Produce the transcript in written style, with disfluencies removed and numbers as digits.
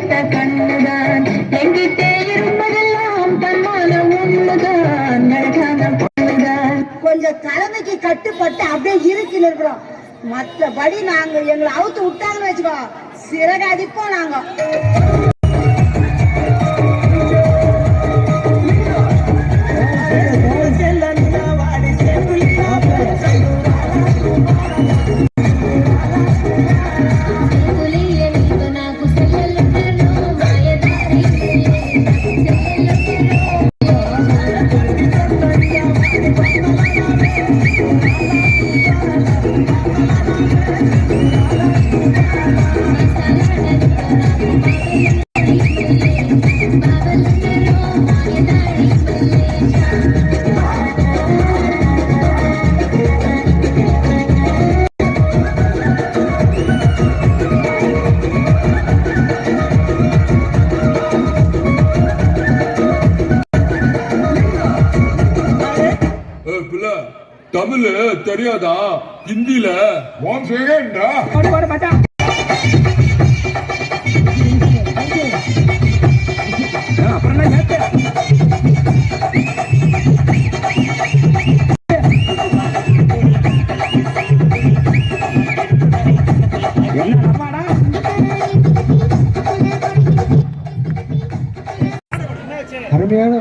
வைத்த கண்ணுதான் எங்கிட்டே இருப்பதெல்லாம் தன்மான ஒண்ணுதான் அழகான பொண்ணுதான். கொஞ்சம் தலைமைக்கு கட்டுப்பட்டு அப்படியே இருக்கில் இருக்கிறோம். மற்றபடி நாங்க எங்களை அவுத்து விட்டாங்கன்னு வச்சுக்கோ, சிறகு அடிப்போம் நாங்க. தமிழ் தெரியாதா? ஹிந்தில அருமையான